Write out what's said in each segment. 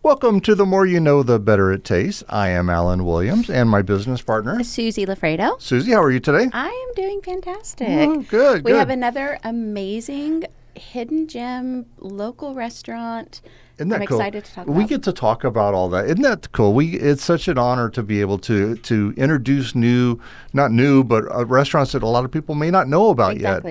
Welcome to The More You Know, The Better It Tastes. I am Alan Williams and my business partner, Susie LaFredo. Susie, how are you today? I am doing fantastic. Oh, good. We have another amazing hidden gem local restaurant. Isn't that I'm cool? excited to talk about. We get to talk about all that. Isn't that cool? It's such an honor to be able to introduce restaurants that a lot of people may not know about yet.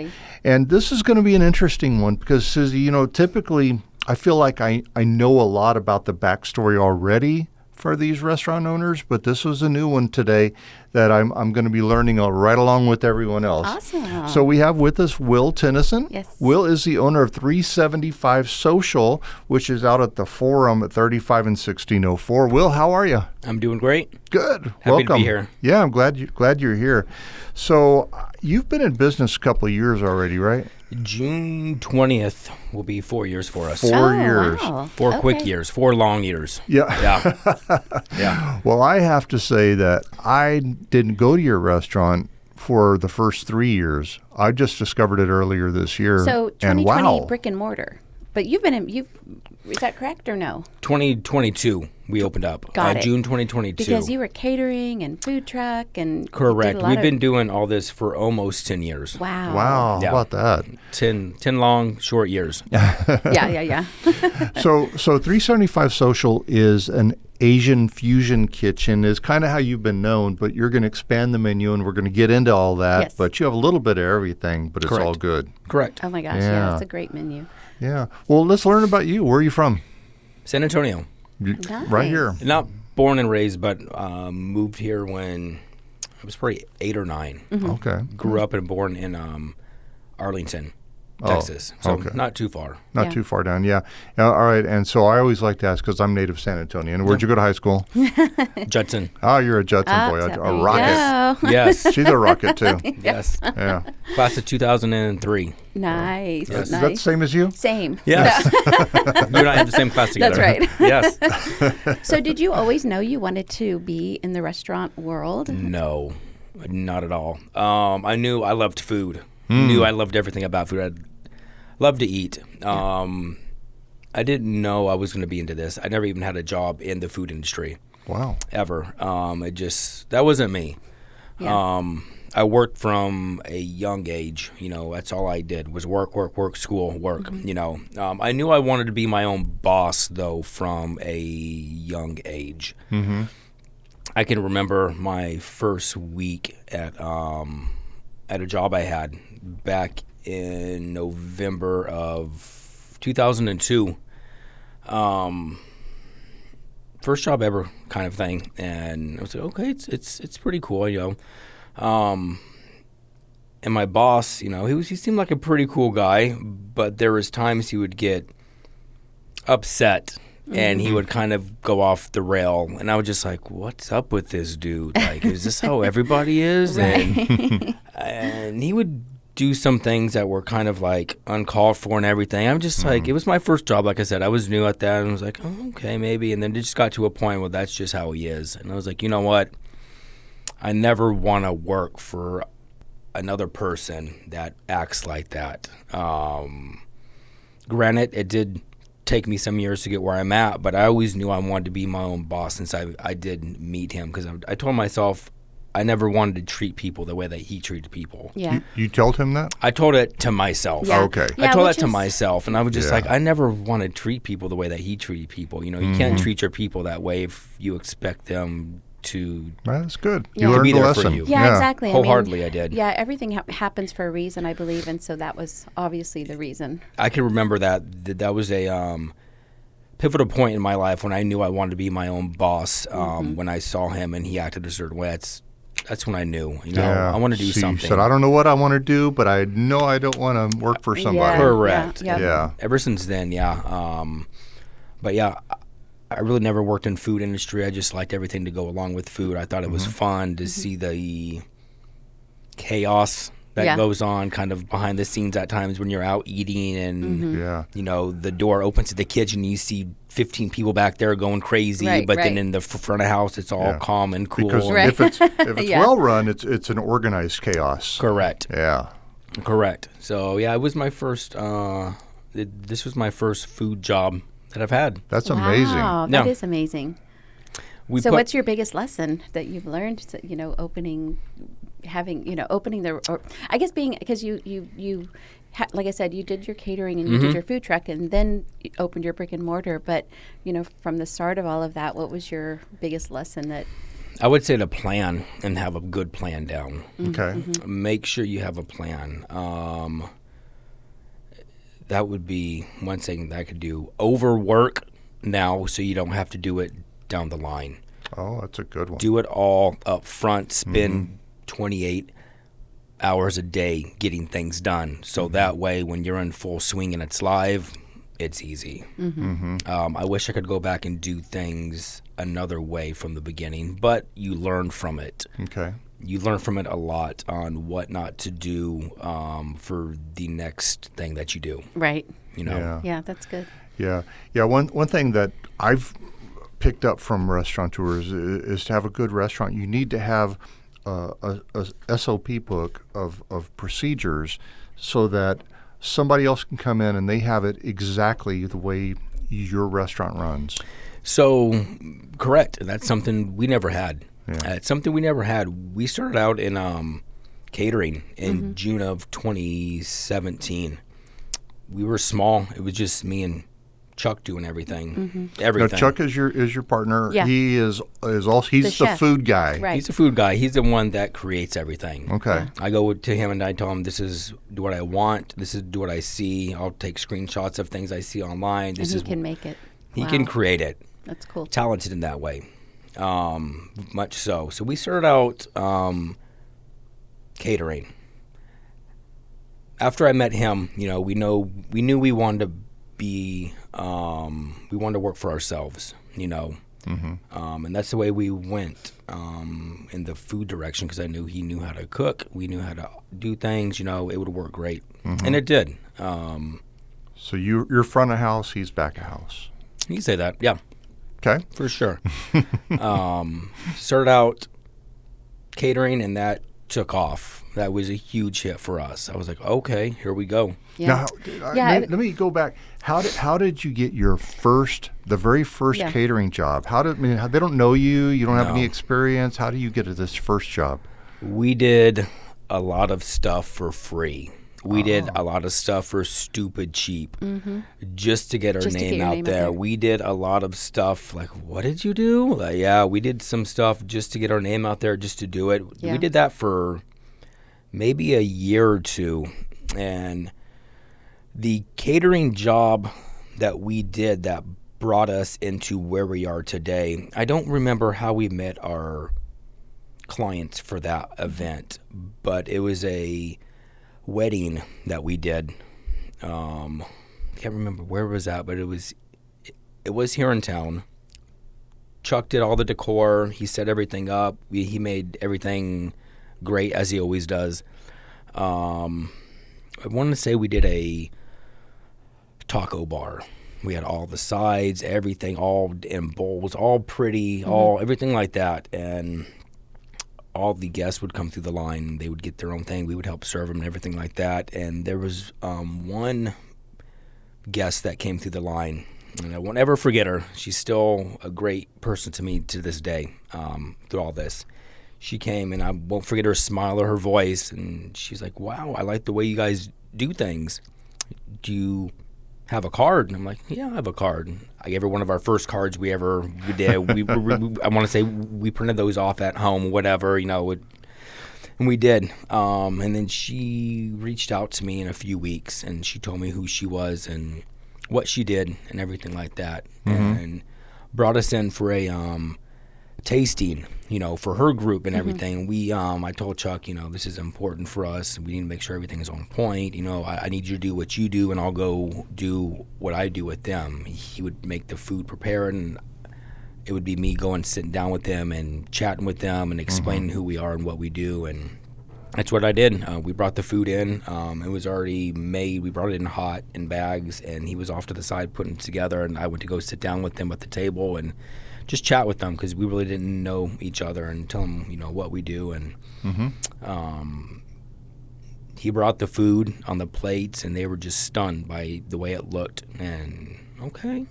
And this is going to be an interesting one because, Susie, typically I feel like I know a lot about the backstory already for these restaurant owners, but this was a new one today that I'm going to be learning right along with everyone else. Awesome. So we have with us Will Tennison. Yes. Will is the owner of 375 Social, which is out at the Forum at 35 and 1604. Will, how are you? I'm doing great. Good. Happy Welcome. to be here. Yeah, I'm glad you're here. So you've been in business a couple of years already, right? June 20th will be 4 years for us. 4 years. Wow. Four quick years, 4 long years. Yeah. Yeah. Well, I have to say that I didn't go to your restaurant for the first 3 years. I just discovered it earlier this year. So and 2020 wow. brick and mortar. But is that correct or no? 2022 we opened up. Got it. June 2022. Because you were catering and food truck and Correct. We've been doing all this for almost 10 years. Wow. Wow. Yeah. How about that? 10 long, short years. Yeah. So 375 Social is an Asian fusion kitchen, is kind of how you've been known, but you're going to expand the menu and we're going to get into all that. Yes. But you have a little bit of everything, but it's Correct. all good. Correct. Oh my gosh, Yeah. yeah, it's a great menu. Yeah. Well, let's learn about you. Where are you from? San Antonio. Right here. Not born and raised, but moved here when I was probably 8 or 9. Mm-hmm. Okay. Grew up and born in Arlington, Texas. So okay. not too far. Not Yeah. too far down, yeah. All right, and so I always like to ask, because I'm native San Antonian. Where'd you go to high school? Judson. Oh, you're a Judson boy, There a you rocket. go. Yes. She's a rocket, too. Yes. Yeah. Class of 2003. Nice. Yes. Is that the same as you? Same. Yes. You and I have the same class together. That's right. Yes. So did you always know you wanted to be in the restaurant world? No, not at all. I knew I loved food. Knew I loved everything about food. I loved to eat. I didn't know I was going to be into this. I never even had a job in the food industry. Wow. Ever. That wasn't me. Yeah. I worked from a young age. That's all I did was work, school, work. Mm-hmm. I knew I wanted to be my own boss, though, from a young age. Mm-hmm. I can remember my first week at a job I had back in November of 2002. First job ever kind of thing. And I was like, okay, it's pretty cool, And my boss, he seemed like a pretty cool guy, but there was times he would get upset and he would kind of go off the rail. And I was just like, what's up with this dude? Like, is this how everybody is? Right. And he would do some things that were kind of like uncalled for and everything. I'm just like, it was my first job. Like I said, I was new at that and I was like, oh, okay, maybe. And then it just got to a point where that's just how he is. And I was like, you know what? I never want to work for another person that acts like that. Granted, it did take me some years to get where I'm at, but I always knew I wanted to be my own boss since I did meet him, because I told myself I never wanted to treat people the way that he treated people. Yeah. You told him that? I told it to myself. Yeah. Okay. I told that to is- myself, and I was just Yeah. like, I never want to treat people the way that he treated people. You can't treat your people that way if you expect them to Well, that's good. Yeah. You To learned be the there for lesson. you. Yeah, exactly. wholeheartedly. I did. Yeah, everything happens for a reason, I believe, and so that was obviously the reason. I can remember that was a pivotal point in my life when I knew I wanted to be my own boss. When I saw him and he acted a certain way, that's when I knew. I want to do So something. You said, I don't know what I want to do, but I know I don't want to work for somebody. Yeah. Correct. Yeah. Yeah. Ever since then, yeah. But yeah, I really never worked in food industry. I just liked everything to go along with food. I thought it was fun to see the chaos that goes on kind of behind the scenes at times when you're out eating and, Yeah. the door opens to the kitchen and you see 15 people back there going crazy. Right, but right. then in the front of house, it's all Yeah. calm and cool. Because Right. if it's Yeah. well run, it's an organized chaos. Correct. Yeah. Correct. So, yeah, it was my first, this was my first food job that I've had. That's amazing. Wow, that is amazing. So what's your biggest lesson that you've learned, opening the, or I guess because you like I said, you did your catering and you did your food truck and then you opened your brick and mortar. But, from the start of all of that, what was your biggest lesson that? I would say to plan and have a good plan down. Okay. Make sure you have a plan. That would be one thing that I could do. Overwork now so you don't have to do it down the line. Oh, that's a good one. Do it all up front. Spend 28 hours a day getting things done. So that way when you're in full swing and it's live, it's easy. I wish I could go back and do things another way from the beginning, but you learn from it. Okay. You learn from it a lot on what not to do for the next thing that you do. Right. Yeah, that's good. Yeah. One thing that I've picked up from restaurateurs is to have a good restaurant, you need to have a SOP book of procedures so that somebody else can come in and they have it exactly the way your restaurant runs. So, correct. That's something we never had. Yeah. It's something we never had. We started out in catering in June of 2017. We were small. It was just me and Chuck doing everything. Everything. Now, Chuck is your partner. Yeah. He is also he's the food guy. Right. He's the food guy. He's the one that creates everything. Okay. I go to him and I tell him, this is what I want. This is what I see. I'll take screenshots of things I see online. And he can make it. He can create it. That's cool. Talented in that way. Much so. So we started out catering. After I met him, we knew we wanted to be, we wanted to work for ourselves, and that's the way we went in the food direction because I knew he knew how to cook. We knew how to do things, it would work great. And it did. So you're front of house, he's back of house. You can say that, yeah. Okay. For sure. Started out catering, and that took off. That was a huge hit for us. I was like, okay, here we go. Yeah. Now, let me go back. How did you get the very first catering job? They don't know you. You don't have any experience. How do you get to this first job? We did a lot of stuff for free. We did a lot of stuff for stupid cheap just to get our name out there. We did a lot of stuff like, what did you do? We did some stuff just to get our name out there, just to do it. Yeah. We did that for maybe a year or two. And the catering job that we did that brought us into where we are today, I don't remember how we met our clients for that event, but it was a wedding that we did. Can't remember where it was at, but it was here in town. Chuck did all the decor. He set everything up. He made everything great, as he always does. I want to say we did a taco bar. We had all the sides, everything, all in bowls, all pretty, everything like that. And all the guests would come through the line. They would get their own thing. We would help serve them and everything like that. And there was one guest that came through the line, and I won't ever forget her. She's still a great person to me to this day through all this. She came, and I won't forget her smile or her voice. And she's like, wow, I like the way you guys do things. Do you have a card? And I'm like, yeah, I have a card. I gave her one of our first cards we did. I want to say we printed those off at home, whatever, and we did. And then she reached out to me in a few weeks, and she told me who she was and what she did and everything like that, and brought us in for a tasting, for her group and everything. We, I told Chuck, this is important for us. We need to make sure everything is on point. I need you to do what you do, and I'll go do what I do with them. He would make the food prepared, and it would be me going sitting down with them and chatting with them and explaining who we are and what we do. And that's what I did. We brought the food in. It was already made. We brought it in hot in bags, and he was off to the side putting it together, and I went to go sit down with them at the table and just chat with them because we really didn't know each other, and tell them, what we do. And he brought the food on the plates, and they were just stunned by the way it looked. And okay.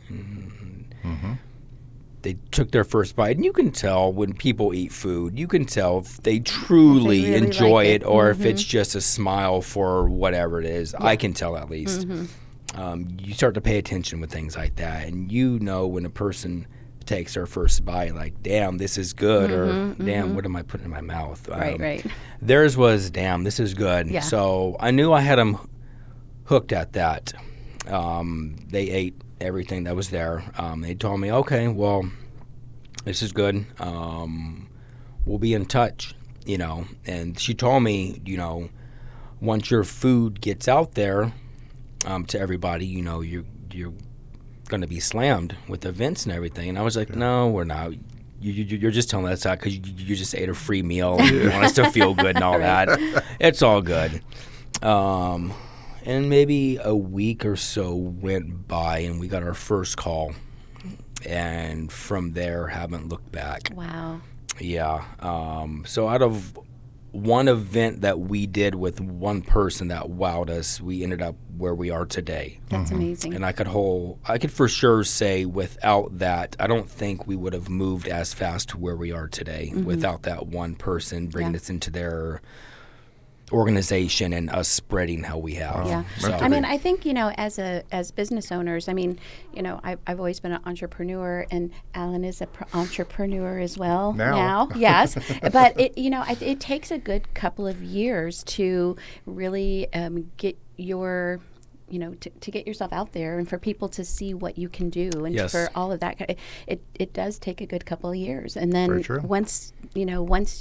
They took their first bite, and you can tell when people eat food. You can tell if they truly really enjoy like it, or if it's just a smile for whatever it is. I can tell at least. You start to pay attention with things like that, and you know when a person takes their first bite, like, damn, this is good, or damn, what am I putting in my mouth? Right. Theirs was, damn, this is good. Yeah. So I knew I had them hooked at that. They ate everything that was there. They told me, okay, well, this is good. We'll be in touch, And she told me, once your food gets out there to everybody, you're going to be slammed with events and everything. And I was like, no, we're not. You're just telling us that because you just ate a free meal and you want us to feel good and all that. It's all good. And maybe a week or so went by, and we got our first call. And from there, haven't looked back. Wow. Yeah. So out of one event that we did with one person that wowed us, we ended up where we are today. That's amazing. And I could for sure say without that, I don't think we would have moved as fast to where we are today without that one person bringing us into their organization and us spreading how we have. Yeah. So, I mean, I think, as business owners, I mean, I've always been an entrepreneur, and Alan is an entrepreneur as well now. Yes. But it takes a good couple of years to really get your to get yourself out there and for people to see what you can do, and for all of that, it does take a good couple of years. And then once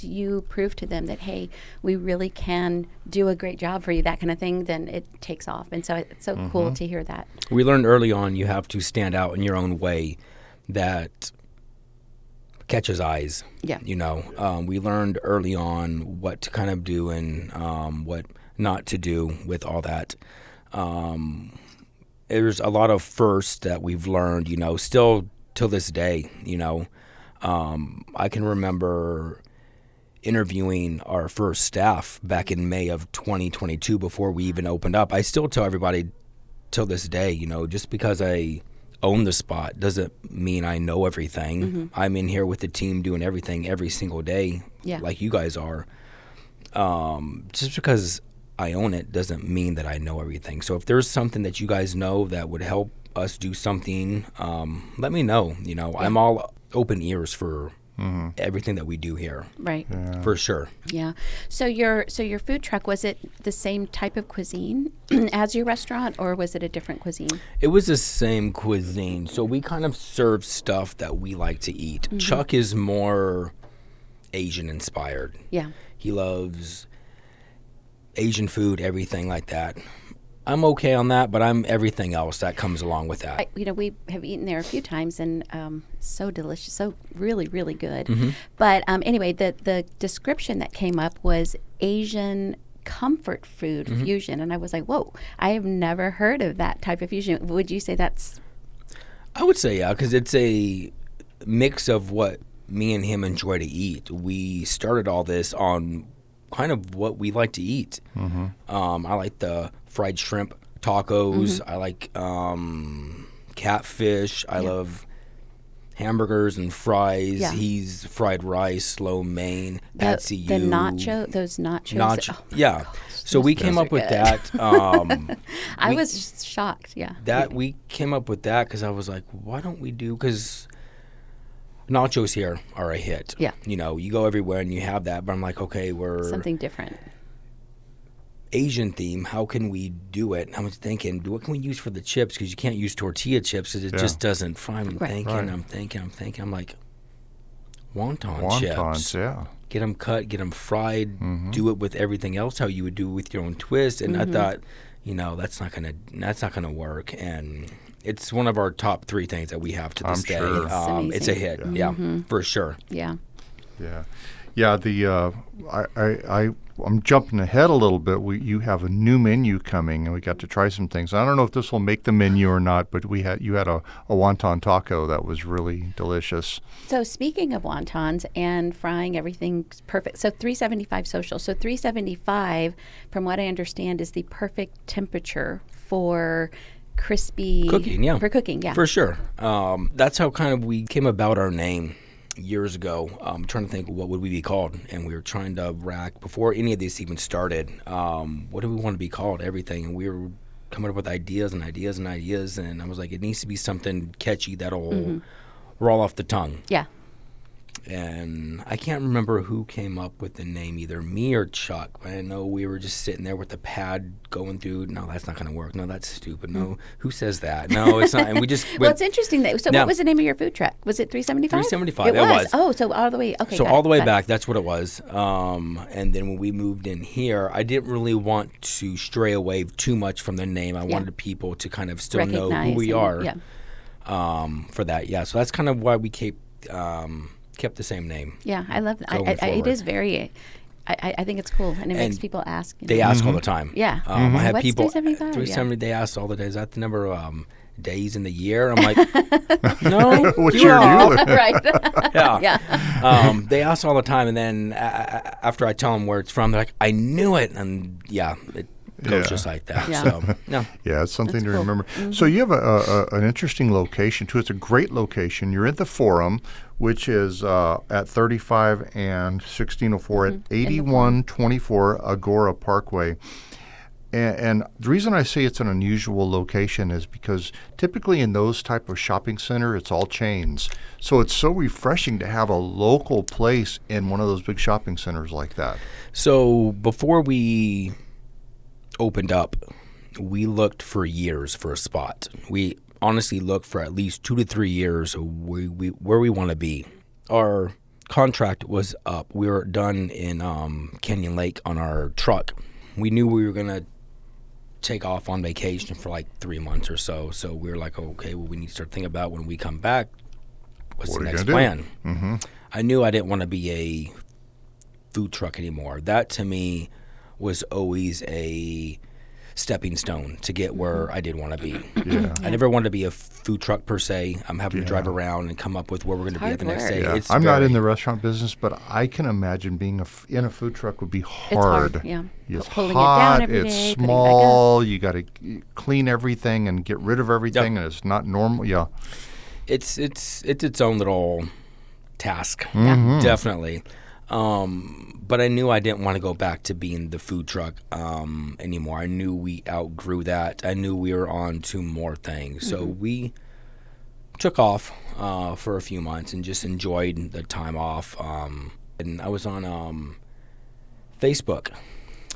you prove to them that, hey, we really can do a great job for you, that kind of thing, then it takes off. And so it's so cool to hear that. We learned early on you have to stand out in your own way that catches eyes. Yeah. We learned early on what to kind of do and what not to do with all that. There's a lot of firsts that we've learned, still till this day, I can remember interviewing our first staff back in May of 2022 before we even opened up. I still tell everybody till this day, just because I own the spot doesn't mean I know everything. I'm in here with the team doing everything every single day, like you guys are. Just because I own it doesn't mean that I know everything. So if there's something that you guys know that would help us do something, let me know. I'm all open ears for everything that we do here. Right. Yeah. For sure. Yeah. So your food truck, was it the same type of cuisine as your restaurant, or was it a different cuisine? It was the same cuisine. So we kind of serve stuff that we like to eat. Chuck is more Asian inspired. Yeah. He loves Asian food, everything like that. I'm okay on that, but I'm everything else that comes along with that. We have eaten there a few times, and so delicious, so really, really good. But anyway, the description that came up was Asian comfort food fusion, and I was like, whoa, I have never heard of that type of fusion. Would you say that's? I would say, yeah, because it's a mix of what me and him enjoy to eat. We started all this on kind of what we like to eat. I like the fried shrimp tacos. I like catfish. I love hamburgers and fries. He's fried rice, lo mein, patsy those nachos. Oh, yeah. So we came up with that. I was shocked. Yeah. We came up with that because I was like, why don't we do? Because nachos here are a hit. Yeah. You go everywhere and you have that, but I'm like, okay, we're something different. Asian theme. How can we do it? And I was thinking, what can we use for the chips? Because you can't use tortilla chips because it just doesn't fry. I'm thinking. I'm like, wonton chips. Wontons, yeah. Get them cut, get them fried. Do it with everything else how you would do with your own twist. And I thought, that's not gonna work. And it's one of our top 3 things that we have to this day. Sure. It's a hit, for sure. Yeah. Yeah. Yeah, I'm jumping ahead a little bit. You have a new menu coming, and we got to try some things. I don't know if this will make the menu or not, but you had a wonton taco that was really delicious. So speaking of wontons and frying, everything's perfect. So 375 social. So 375, from what I understand, is the perfect temperature for crispy cooking, yeah. For cooking, yeah. For sure. That's how kind of we came about our name years ago. Trying to think what would we be called, and we were trying to rack before any of this even started. What do we want to be called? Everything, and we were coming up with ideas and ideas and ideas, and I was like, it needs to be something catchy that'll roll off the tongue. Yeah. And I can't remember who came up with the name, either me or Chuck. But I know we were just sitting there with the pad going through. No, that's not going to work. No, that's stupid. No, who says that? No, it's not. And we just well, it's interesting that. So, what was the name of your food truck? Was it 375? 375. It was. Oh, so all the way. Okay. So all the way back, that's what it was. And then when we moved in here, I didn't really want to stray away too much from the name. I wanted people to kind of still know who we are. Yeah. For that, yeah. So that's kind of why we kept the same name. Yeah, I love that. It is very. I think it's cool, and it makes people ask. They ask all the time. Yeah. I have What's people 375? 370. They ask all the days. Is that the number of days in the year? I'm like, no. What's your deal? Right. Yeah. They ask all the time, and then after I tell them where it's from, they're like, I knew it, and it goes just like that. Yeah. So, no. Yeah, it's something That's to cool. remember. So you have an interesting location, too. It's a great location. You're at the Forum, which is at 35 and 1604 at 8124 Agora Parkway. And the reason I say it's an unusual location is because typically in those type of shopping center, it's all chains. So it's so refreshing to have a local place in one of those big shopping centers like that. So before we opened up, we looked for years for a spot. We honestly looked for at least 2 to 3 years where we want to be. Our contract was up. We were done in Canyon Lake on our truck. We knew we were going to take off on vacation for like 3 months or so. So we were like, okay, well, we need to start thinking about when we come back, what's the next plan? Mm-hmm. I knew I didn't want to be a food truck anymore. That to me was always a stepping stone to get where I did want to be. Yeah. I never wanted to be a food truck per se. I'm having to drive around and come up with where we're going to be at the next day. Yeah. I'm not in the restaurant business, but I can imagine being in a food truck would be hard. It's hard, yeah. It's pulling hot, it down every it's day, small, you got to clean everything and get rid of everything, and it's not normal. Yeah. It's its own little task, definitely. But I knew I didn't want to go back to being the food truck anymore. I knew we outgrew that. I knew we were on to more things. So we took off for a few months and just enjoyed the time off. And I was on Facebook,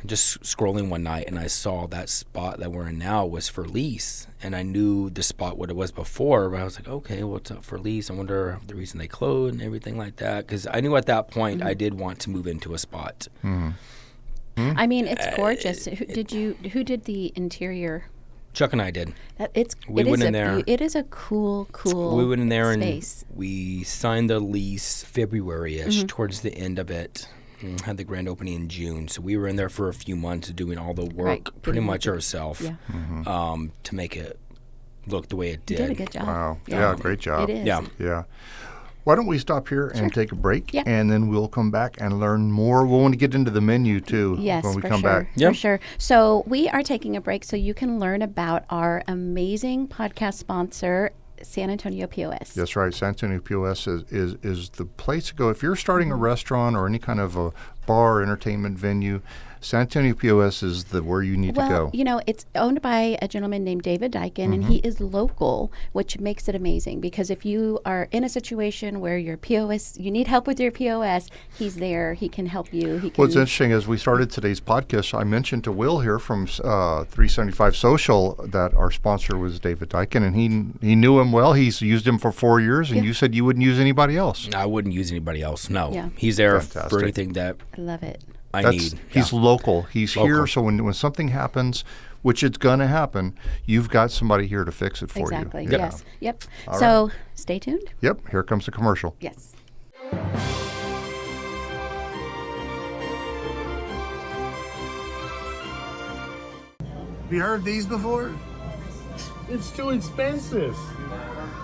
just scrolling one night, and I saw that spot that we're in now was for lease. And I knew the spot what it was before, but I was like, okay, what's up for lease? I wonder the reason they closed and everything like that. Because I knew at that point I did want to move into a spot. I mean, it's gorgeous. Who did the interior? Chuck and I did. We went in there. It is a cool we went in there space. And we signed the lease February-ish, towards the end of it. Had the grand opening in June, so we were in there for a few months doing all the work pretty much ourselves to make it look the way it did. You did a good job. Wow. Yeah, great job. It is. Yeah. Why don't we stop here and take a break, Yeah. and then we'll come back and learn more. We'll want to get into the menu, too, when we come back. For sure. So we are taking a break so you can learn about our amazing podcast sponsor, San Antonio POS. That's right. San Antonio POS is the place to go. If you're starting a restaurant or any kind of a bar or entertainment venue, San Antonio POS is where you need to go. Well, you know, it's owned by a gentleman named David Dyken, and he is local, which makes it amazing because if you are in a situation where your POS, you need help with your POS, he's there. He can help you. What's interesting is we started today's podcast, I mentioned to Will here from 375 Social that our sponsor was David Dyken, and he knew him well. He's used him for 4 years, and you said you wouldn't use anybody else. I wouldn't use anybody else, no. Yeah. He's there Fantastic. for anything that I love it. I need. He's local. He's Local. here, so when something happens, which it's going to happen, you've got somebody here to fix it for Exactly. you. Yes. Yep. All So stay tuned. Yep. Here comes the commercial. Yes. Have you heard these before? It's too expensive.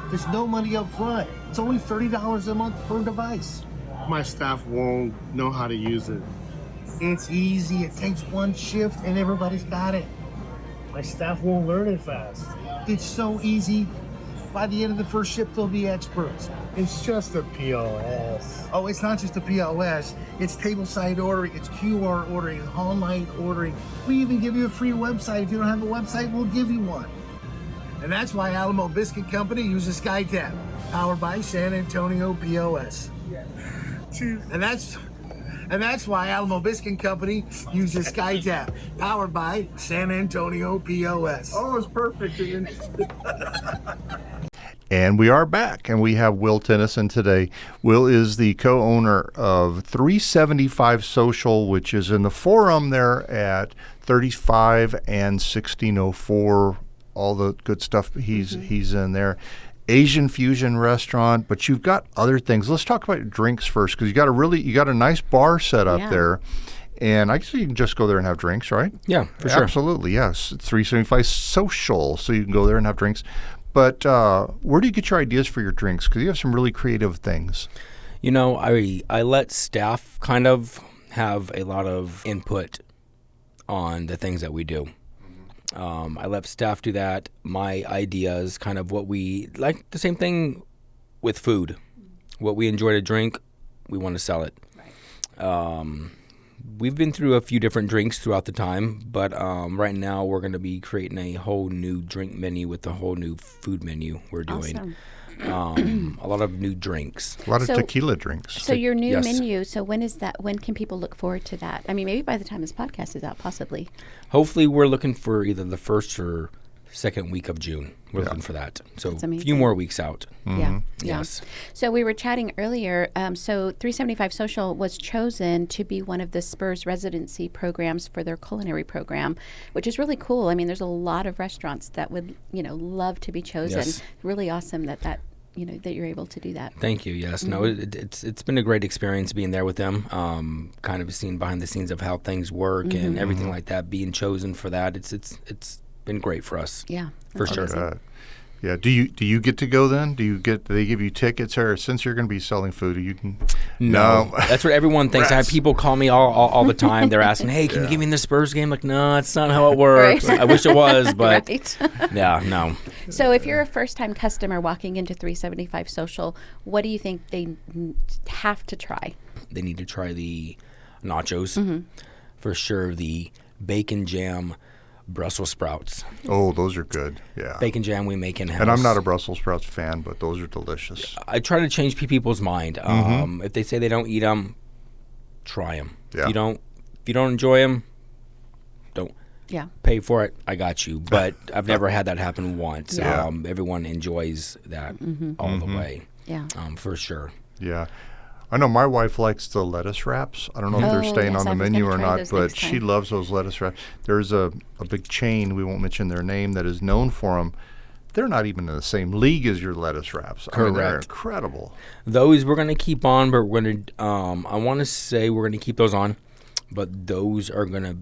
There's no money up front. It's only $30 a month per device. My staff won't know how to use it. It's easy. It takes one shift and everybody's got it. My staff won't learn it fast. It's so easy. By the end of the first shift, they'll be experts. It's just a POS. Oh, it's not just a POS. It's tableside ordering, it's QR ordering, it's online ordering. We even give you a free website. If you don't have a website, we'll give you one. And that's why Alamo Biscuit Company uses SkyTap, powered by San Antonio POS. And that's why Alamo Biscuit Company uses SkyTap, powered by San Antonio POS. Oh, it's perfect. And we are back, and we have Will Tennison today. Will is the co-owner of 375 Social, which is in the Forum there at 35 and 1604. All the good stuff he's in there. Asian fusion restaurant, but you've got other things. Let's talk about drinks first, because you got a nice bar set up there. And I guess you can just go there and have drinks, right? Yeah, for sure. Absolutely, yes. It's 375 Social, so you can go there and have drinks. But where do you get your ideas for your drinks? Because you have some really creative things. You know, I let staff kind of have a lot of input on the things that we do. I let staff do that. My ideas, kind of what we like, the same thing with food. What we enjoy to drink, we want to sell it. Right. We've been through a few different drinks throughout the time, but right now we're going to be creating a whole new drink menu with a whole new food menu we're doing. Awesome. A lot of new drinks. A lot of tequila drinks. So your new menu, so when is that? When can people look forward to that? I mean, maybe by the time this podcast is out, possibly. Hopefully we're looking for either the first or second week of June. We're looking for that. So a few more weeks out. Yeah. Yes. So we were chatting earlier. So 375 Social was chosen to be one of the Spurs residency programs for their culinary program, which is really cool. I mean, there's a lot of restaurants that would, love to be chosen. Yes. Really awesome that you're able to do that. Thank you. Yes. No, it's been a great experience being there with them. Kind of seeing behind the scenes of how things work and everything like that. Being chosen for that, it's been great for us. Yeah, for sure. Yeah. Do you get to go then? Do they give you tickets, or since you're going to be selling food, you can? No. That's what everyone thinks. I have people call me all the time. They're asking, "Hey, can you give me the Spurs game?" Like, no, that's not how it works. Right. I wish it was, but yeah, no. So if you're a first-time customer walking into 375 Social, what do you think they have to try? They need to try the nachos, for sure. The bacon jam Brussels sprouts. Oh, those are good. Yeah. Bacon jam we make in-house. And I'm not a Brussels sprouts fan, but those are delicious. I try to change people's mind. If they say they don't eat them, try them. Yeah. If you don't enjoy them, don't pay for it. I got you. But I've never had that happen once. Yeah. Everyone enjoys that all the way. Yeah. For sure. Yeah. I know my wife likes the lettuce wraps. I don't know if they're staying on the menu or not, but she loves those lettuce wraps. There's a big chain, we won't mention their name, that is known for them. They're not even in the same league as your lettuce wraps. Correct. I mean, they're incredible. Those we're going to keep on, but we're going to, I want to say we're going to keep those on, but those are going to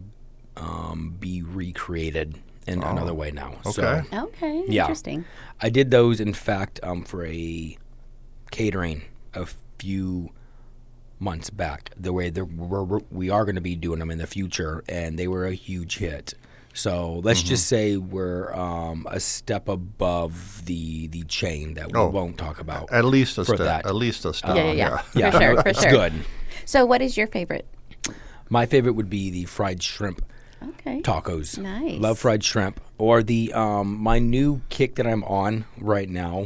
be recreated in another way now. Okay. So, okay. Interesting. I did those, in fact, for a catering a few months back. The way we are going to be doing them in the future, and they were a huge hit. So let's just say we're a step above the chain that we won't talk about. At least a step. At least a step. Yeah. For sure. It's good. So what is your favorite? My favorite would be the fried shrimp tacos. Nice. Love fried shrimp. Or the my new kick that I'm on right now,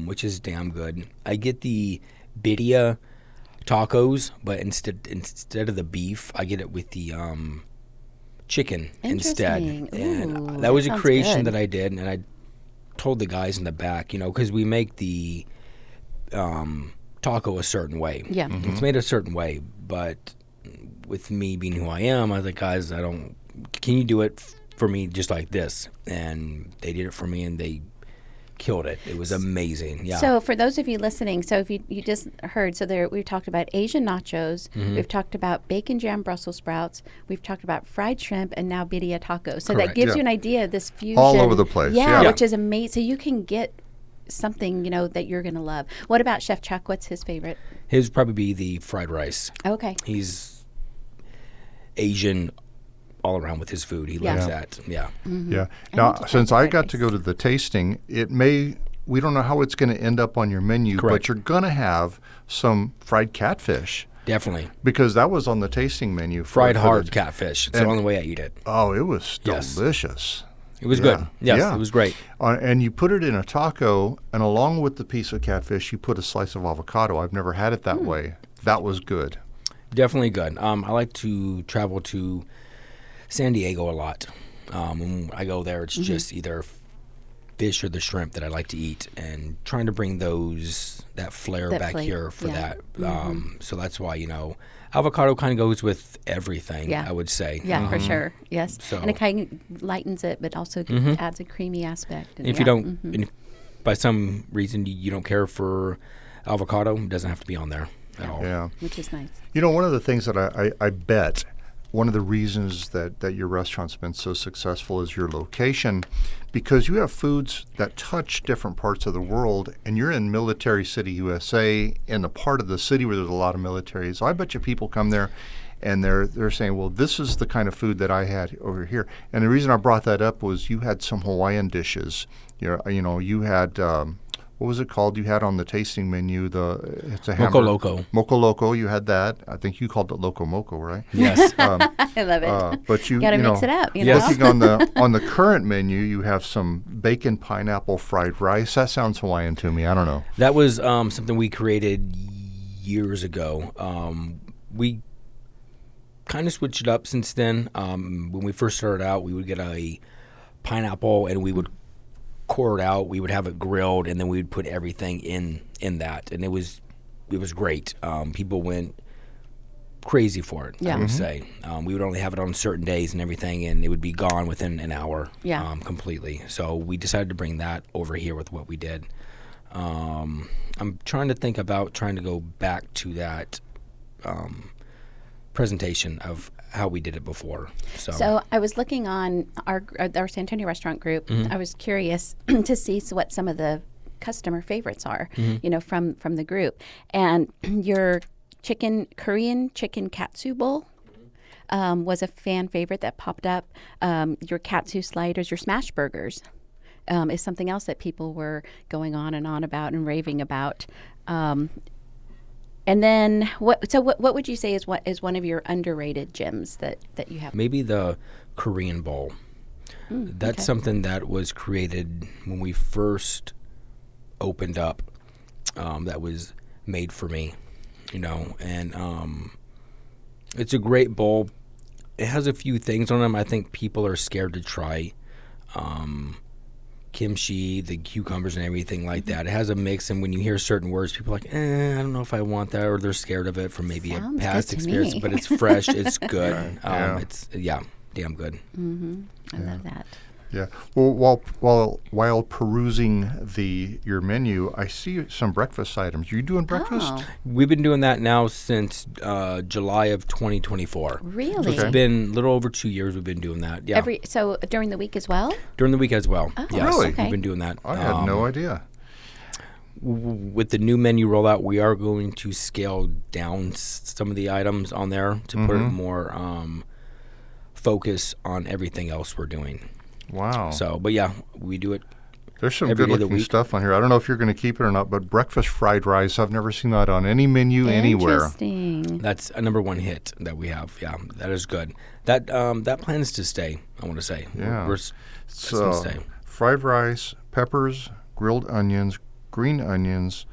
which is damn good. I get the birria tacos, but instead of the beef, I get it with the chicken instead. And that was a creation that I did, and I told the guys in the back, because we make the taco a certain way. Yeah. It's made a certain way, but with me being who I am, I was like, guys, can you do it for me just like this? And they did it for me, and they killed it. It was amazing. Yeah. So for those of you listening, so if you just heard, we've talked about Asian nachos, we've talked about bacon jam Brussels sprouts, we've talked about fried shrimp, and now birria tacos. So that gives you an idea of this fusion. All over the place. Yeah, which is amazing. So you can get something, that you're going to love. What about Chef Chuck? What's his favorite? His would probably be the fried rice. Okay. He's Asian all around with his food. He loves that. Yeah. Mm-hmm. Yeah. Now, since I got to go to the tasting, we don't know how it's going to end up on your menu, Correct. but you're going to have some fried catfish. Definitely. Because that was on the tasting menu. Fried hard catfish. It's the only way I eat it. Oh, it was delicious. It was good. Yes, it was great. And you put it in a taco, and along with the piece of catfish, you put a slice of avocado. I've never had it that way. That was good. Definitely good. I like to travel to San Diego a lot. When I go there, it's just either fish or the shrimp that I like to eat, and trying to bring that flair back here for that. So that's why, avocado kind of goes with everything, I would say. Yeah, for sure. Yes. So. And it kind of lightens it, but also adds a creamy aspect. And if you don't, and if by some reason you don't care for avocado, it doesn't have to be on there at all. Yeah. Which is nice. One of the things that I bet, one of the reasons that your restaurant's been so successful is your location, because you have foods that touch different parts of the world, and you're in Military City, USA, in a part of the city where there's a lot of military. So I bet you people come there and they're saying, well, this is the kind of food that I had over here. And the reason I brought that up was you had some Hawaiian dishes. You had what was it called? You had on the tasting menu it's a hamburger. Moco Loco. You had that. I think you called it Loco Moco, right? Yes. I love it. But you gotta mix it up. Looking on the current menu, you have some bacon pineapple fried rice. That sounds Hawaiian to me. I don't know. That was something we created years ago. We kind of switched it up since then. When we first started out, we would get a pineapple and we would core it out. We would have it grilled, and then we would put everything in that, and it was great. People went crazy for it. I would say we would only have it on certain days and everything, and it would be gone within an hour. Completely. So we decided to bring that over here with what we did. I'm trying to think about trying to go back to that presentation of how we did it before. So I was looking on our San Antonio restaurant group. I was curious to see what some of the customer favorites are, from the group. And your Korean chicken katsu bowl was a fan favorite that popped up. Your katsu sliders, your smash burgers is something else that people were going on about and raving about. And then, what would you say is one of your underrated gems that you have? Maybe the Korean bowl. That's something that was created when we first opened up. That was made for me, and it's a great bowl. It has a few things on them I think people are scared to try. Kimchi, the cucumbers and everything like that. It has a mix, and when you hear certain words, people are like, I don't know if I want that, or they're scared of it from maybe a past experience. But it's fresh, it's good. It's damn good. I love that. Yeah. Well, while perusing your menu, I see some breakfast items. Are you doing breakfast? Oh. We've been doing that now since July of 2024. Really? So it's been a little over 2 years we've been doing that. Yeah. So during the week as well? During the week as well. Oh, yes. Really? We've been doing that. I had no idea. With the new menu rollout, we are going to scale down some of the items on there to put more focus on everything else we're doing. Wow. So, but yeah, we do it. There's some good-looking stuff on here. I don't know if you're going to keep it or not, but breakfast fried rice, I've never seen that on any menu anywhere. Interesting. That's a number one hit that we have. Yeah, that is good. That plans to stay, I want to say. Yeah. It's going to stay. Fried rice, peppers, grilled onions, green onions,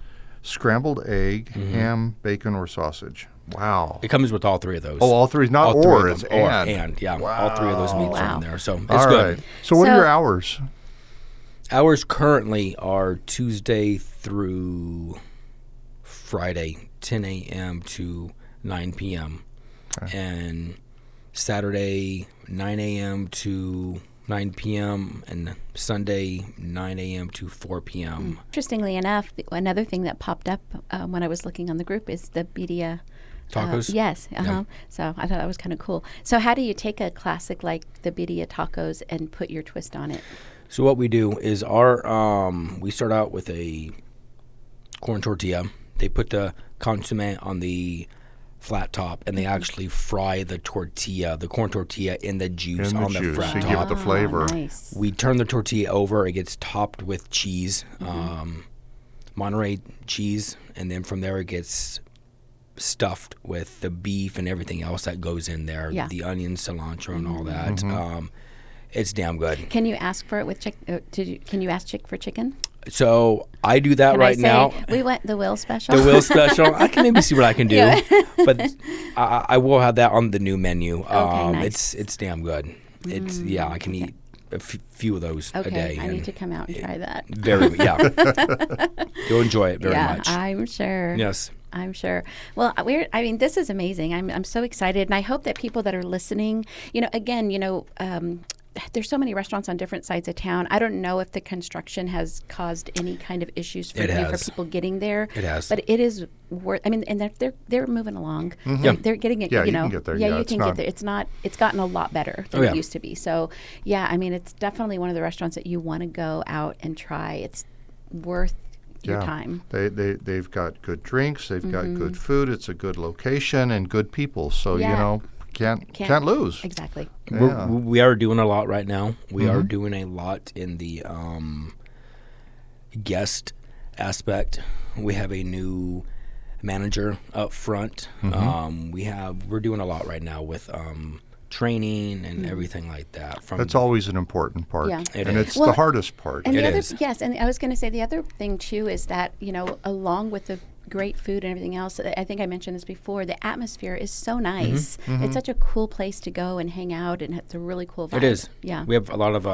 scrambled egg, ham, bacon, or sausage. Wow. It comes with all three of those. Oh, all three. Not all or, it's and. Yeah, wow. all three of those meats are in there. So it's all good. Right. So what are your hours? Hours currently are Tuesday through Friday, 10 a.m. to 9 p.m. Okay. And Saturday, 9 a.m. to 9 p.m. and Sunday, 9 a.m. to 4 p.m. Interestingly enough, another thing that popped up when I was looking on the group is the birria. Tacos? Yes. So I thought that was kind of cool. So how do you take a classic like the birria tacos and put your twist on it? So what we do is we start out with a corn tortilla. They put the consommé on the flat top, and they actually fry the tortilla, the corn tortilla, in the juice on the flat so top. You give it the flavor. Nice. We turn the tortilla over. It gets topped with cheese, Monterey cheese, and then from there it gets stuffed with the beef and everything else that goes in there, the onions, cilantro, and all that. It's damn good. Can you ask for it with can you ask for chicken? So I do that now. We went the Will special. The Will special. I can maybe see what I can do, but I will have that on the new menu. Okay, nice. It's damn good. It's I can eat a few of those a day. I need to come out and try that. You'll enjoy it very much. I'm sure. Yes. I'm sure. Well, this is amazing. I'm so excited, and I hope that people that are listening, there's so many restaurants on different sides of town. I don't know if the construction has caused any kind of issues for people getting there. It has. But it is worth. I mean, and they're moving along. They're getting it. Yeah, you can get there. Yeah, you can get there. It's gotten a lot better than it used to be. So yeah, I mean, it's definitely one of the restaurants that you want to go out and try. It's worth your time. They've got good drinks. They've got good food. It's a good location and good people. So can't lose. Exactly. Yeah. We are doing a lot right now. We are doing a lot in the guest aspect. We have a new manager up front. We're doing a lot right now with training and everything like that. That's always an important part. Yeah. It's the hardest part. And yes, and I was going to say the other thing too is that, along with the great food and everything else, I think I mentioned this before, the atmosphere is so nice. It's such a cool place to go and hang out, and it's a really cool vibe. It is. Yeah. We have a lot of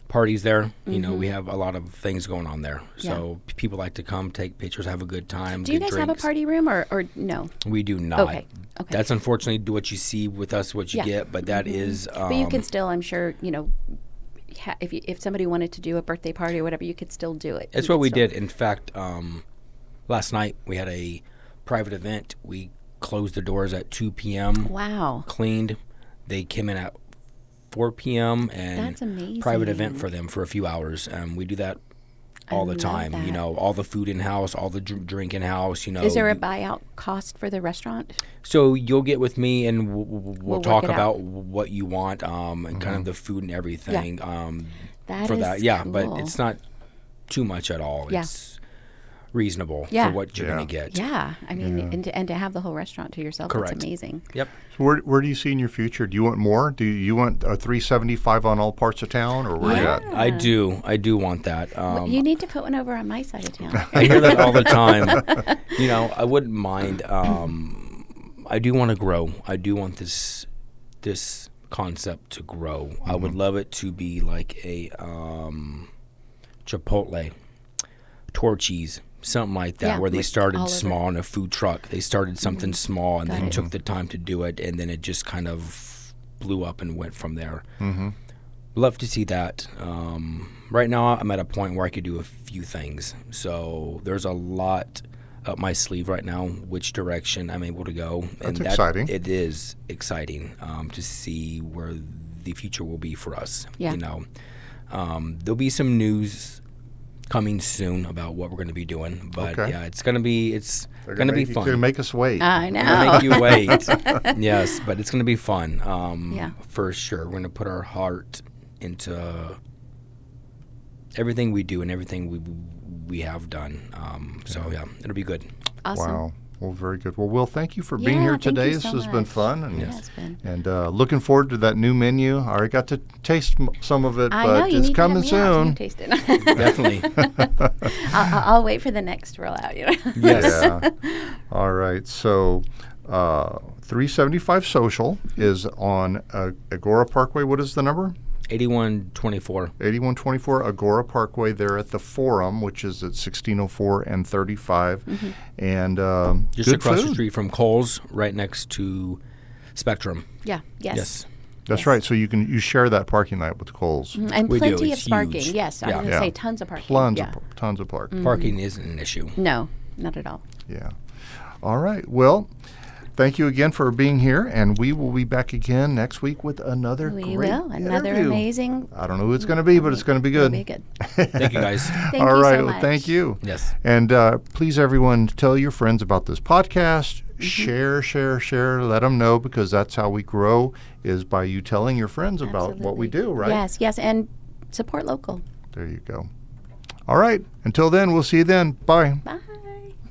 parties there. We have a lot of things going on there. So people like to come, take pictures, have a good time. Do you guys have a party room or no? We do not. Okay. That's unfortunately what you see with us, what you get, but that is... but you can still, I'm sure, if somebody wanted to do a birthday party or whatever, you could still do it. That's what we did. In fact, last night we had a private event. We closed the doors at 2 p.m. Wow. Cleaned. They came in at 4 p.m. and that's amazing. Private event for them for a few hours. We do that all the time. That. All the food in house, all the drink in house. Is there a buyout cost for the restaurant? So you'll get with me and we'll talk about what you want and kind of the food and everything. That for is that, yeah, cool. but it's not too much at all. Yeah. It's reasonable for what you're going to get. Yeah, I mean, and to have the whole restaurant to yourself, Correct. That's amazing. Yep. So where do you see in your future? Do you want more? Do you want a 375 on all parts of town, or where you at? I do want that. You need to put one over on my side of town. I hear that all the time. I wouldn't mind. I do want to grow. I do want this concept to grow. I would love it to be like a Chipotle, Torchy's, something like that, where they started small in a food truck. They started something small and then took the time to do it, and then it just kind of blew up and went from there. Love to see that. Right now, I'm at a point where I could do a few things. So there's a lot up my sleeve right now, which direction I'm able to go. That's exciting. It is exciting to see where the future will be for us. Yeah. There'll be some news coming soon about what we're going to be doing, but it's going to be fun. They're going to make us wait. I know. Make you wait. Yes, but it's going to be fun. For sure. We're going to put our heart into everything we do and everything we have done. It'll be good. Awesome. Wow. Well, very good. Well, Will, thank you for being here today. This has been fun. And, it's been. And looking forward to that new menu. I already got to taste some of it, but it's coming soon. Taste it. Definitely. I'll wait for the next rollout. Yes. Yeah. All right. So 375 Social is on Agora Parkway. What is the number? 8124. 8124 Agora Parkway there at the Forum, which is at 1604 and 35. And just good across food. the street from Kohl's, right next to Spectrum. Yeah. Yes. That's right. So you share that parking lot with Kohl's. And We plenty do. of It's parking. huge. Yes, I'm going to say tons of parking. Tons of parking. Parking isn't an issue. No, not at all. Yeah. All right. Well, thank you again for being here, and we will be back again next week with another great another interview. Amazing. I don't know who it's going to be, but it's going to be good. It'll be good. Thank you, guys. Thank All you right. so Well, much. thank you. Yes. And please, everyone, tell your friends about this podcast. share, let them know, because that's how we grow, is by you telling your friends about what we do, right? Yes, and support local. There you go. All right. Until then, we'll see you then. Bye. Bye.